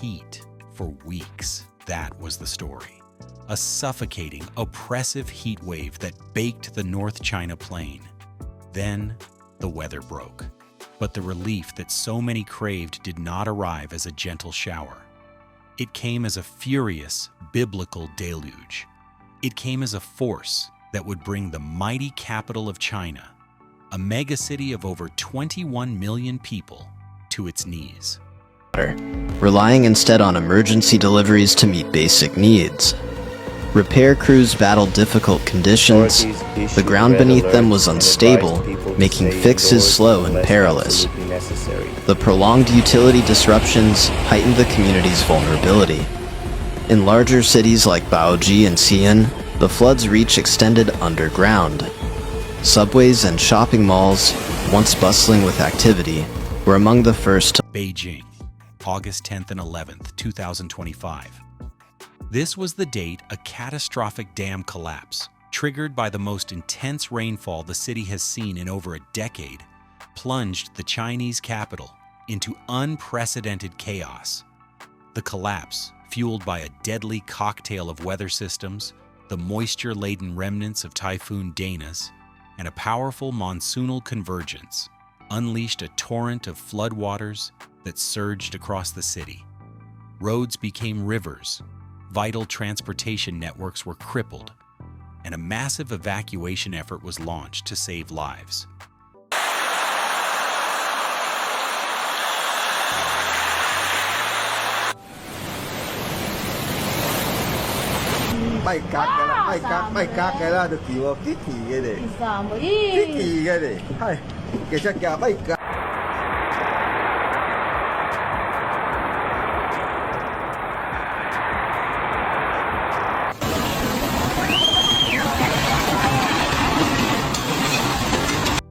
heat for weeks. That was the story. A suffocating, oppressive heat wave that baked the North China Plain. Then, the weather broke. But the relief that so many craved did not arrive as a gentle shower. It came as a furious, biblical deluge. It came as a force that would bring the mighty capital of China, a megacity of over 21 million people, to its knees. Relying instead on emergency deliveries to meet basic needs. Repair crews battled difficult conditions. The ground beneath them was unstable, making fixes slow and perilous. The prolonged utility disruptions heightened the community's vulnerability. In larger cities like Beijing and Xi'an, the flood's reach extended underground. Subways and shopping malls, once bustling with activity, were among the first to Beijing, August 10th and 11th, 2025. This was the date a catastrophic dam collapse, triggered by the most intense rainfall the city has seen in over a decade, plunged the Chinese capital into unprecedented chaos. The collapse, fueled by a deadly cocktail of weather systems, the moisture-laden remnants of Typhoon Dana's, and a powerful monsoonal convergence, unleashed a torrent of floodwaters that surged across the city. Roads became rivers, vital transportation networks were crippled, and a massive evacuation effort was launched to save lives.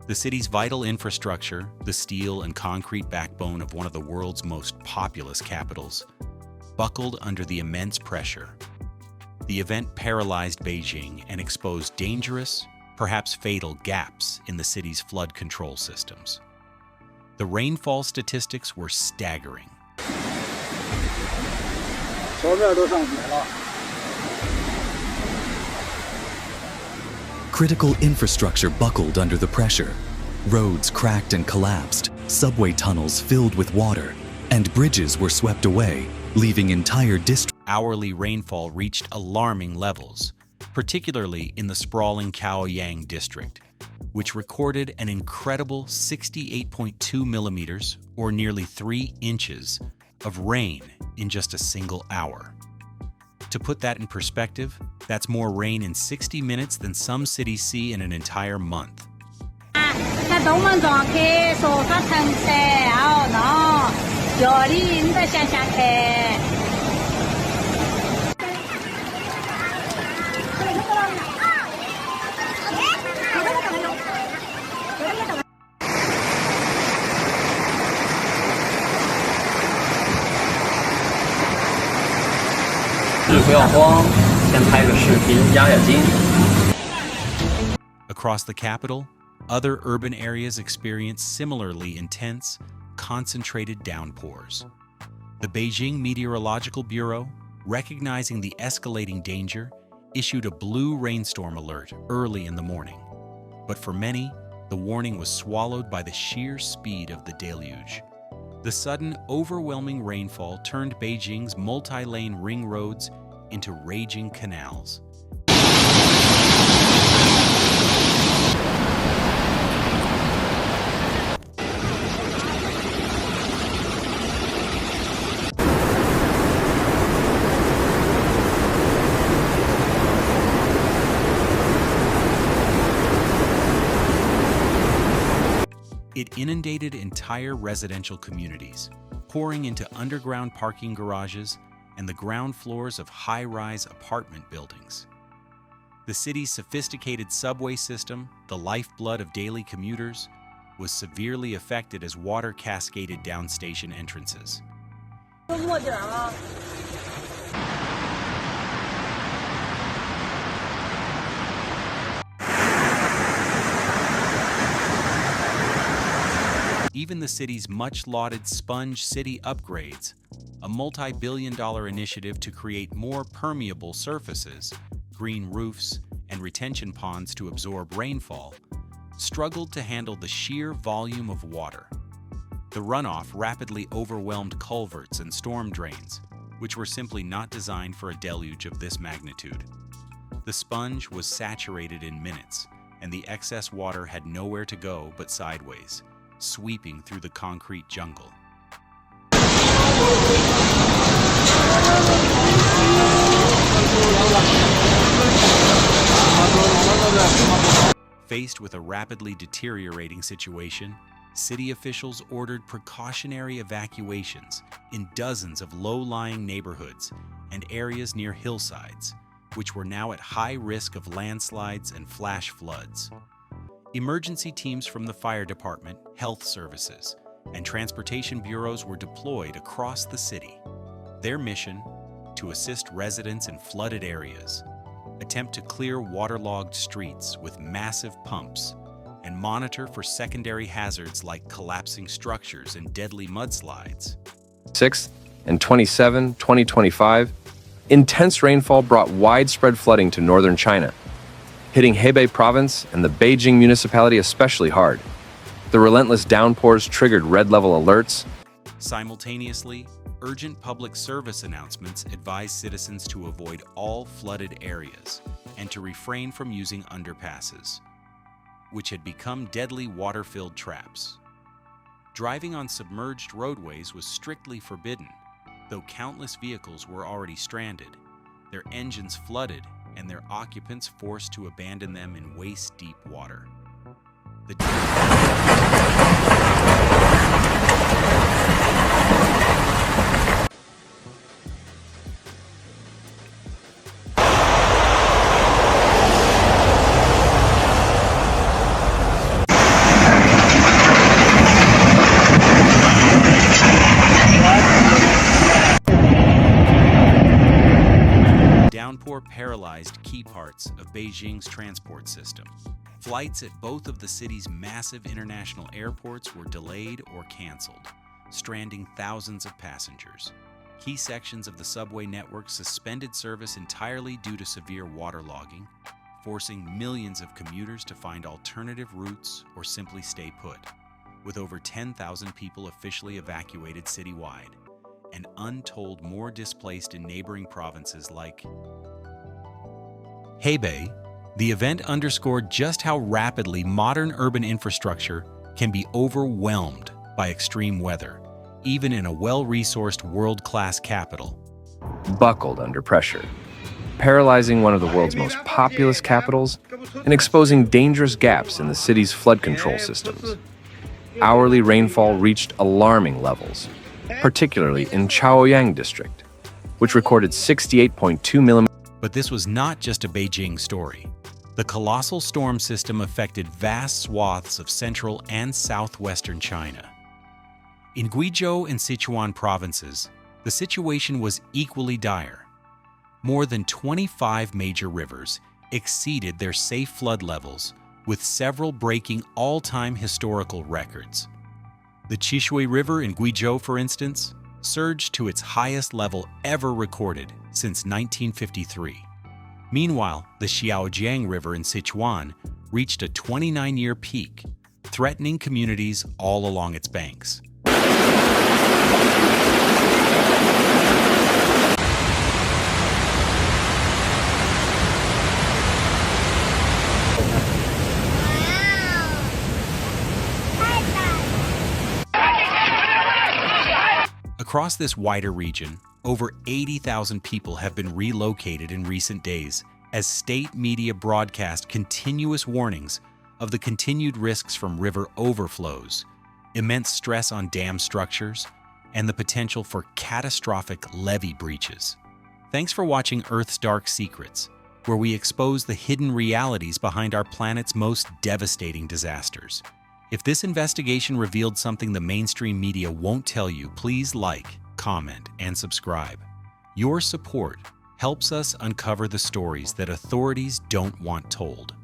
The city's vital infrastructure, the steel and concrete backbone of one of the world's most populous capitals, buckled under the immense pressure. The event paralyzed Beijing and exposed dangerous, perhaps fatal gaps in the city's flood control systems. The rainfall statistics were staggering. Critical infrastructure buckled under the pressure. Roads cracked and collapsed, subway tunnels filled with water, and bridges were swept away, leaving entire districts. Hourly rainfall reached alarming levels, particularly in the sprawling Chaoyang district, which recorded an incredible 68.2 millimeters, or nearly 3 inches, of rain in just a single hour. To put that in perspective, that's more rain in 60 minutes than some cities see in an entire month. Across the capital, other urban areas experienced similarly intense, concentrated downpours. The Beijing Meteorological Bureau, recognizing the escalating danger, issued a blue rainstorm alert early in the morning. But for many, the warning was swallowed by the sheer speed of the deluge. The sudden, overwhelming rainfall turned Beijing's multi-lane ring roads into raging canals. It inundated entire residential communities, pouring into underground parking garages and the ground floors of high-rise apartment buildings. The city's sophisticated subway system, the lifeblood of daily commuters, was severely affected as water cascaded down station entrances. Even even the city's much-lauded Sponge City upgrades, a multi-billion-dollar initiative to create more permeable surfaces, green roofs, and retention ponds to absorb rainfall, struggled to handle the sheer volume of water. The runoff rapidly overwhelmed culverts and storm drains, which were simply not designed for a deluge of this magnitude. The sponge was saturated in minutes, and the excess water had nowhere to go but sideways, sweeping through the concrete jungle. Faced with a rapidly deteriorating situation, city officials ordered precautionary evacuations in dozens of low-lying neighborhoods and areas near hillsides, which were now at high risk of landslides and flash floods. Emergency teams from the fire department, health services, and transportation bureaus were deployed across the city. Their mission: to assist residents in flooded areas, attempt to clear waterlogged streets with massive pumps, and monitor for secondary hazards like collapsing structures and deadly mudslides. 6th and 27, 2025, intense rainfall brought widespread flooding to northern China, hitting Hebei province and the Beijing municipality especially hard. The relentless downpours triggered red-level alerts. Simultaneously, urgent public service announcements advised citizens to avoid all flooded areas and to refrain from using underpasses, which had become deadly water-filled traps. Driving on submerged roadways was strictly forbidden, though countless vehicles were already stranded, their engines flooded, and their occupants forced to abandon them in waist-deep water. Downpour paralyzed key parts of Beijing's transport system. Flights at both of the city's massive international airports were delayed or canceled, stranding thousands of passengers. Key sections of the subway network suspended service entirely due to severe waterlogging, forcing millions of commuters to find alternative routes or simply stay put, with over 10,000 people officially evacuated citywide, and untold more displaced in neighboring provinces like Hebei. The event underscored just how rapidly modern urban infrastructure can be overwhelmed by extreme weather, even in a well-resourced world-class capital. Buckled under pressure, paralyzing one of the world's most populous capitals and exposing dangerous gaps in the city's flood control systems. Hourly rainfall reached alarming levels, particularly in Chaoyang district, which recorded 68.2 millimeters. But this was not just a Beijing story. The colossal storm system affected vast swaths of central and southwestern China. In Guizhou and Sichuan provinces, the situation was equally dire. More than 25 major rivers exceeded their safe flood levels, with several breaking all-time historical records. The Qishui River in Guizhou, for instance, surged to its highest level ever recorded since 1953. Meanwhile, the Xiaojiang River in Sichuan reached a 29-year peak, threatening communities all along its banks. Across this wider region, over 80,000 people have been relocated in recent days as state media broadcast continuous warnings of the continued risks from river overflows, immense stress on dam structures, and the potential for catastrophic levee breaches. Thanks for watching Earth's Dark Secrets, where we expose the hidden realities behind our planet's most devastating disasters. If this investigation revealed something the mainstream media won't tell you, please like, comment, and subscribe. Your support helps us uncover the stories that authorities don't want told.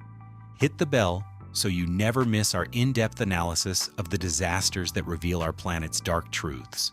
Hit the bell so you never miss our in-depth analysis of the disasters that reveal our planet's dark truths.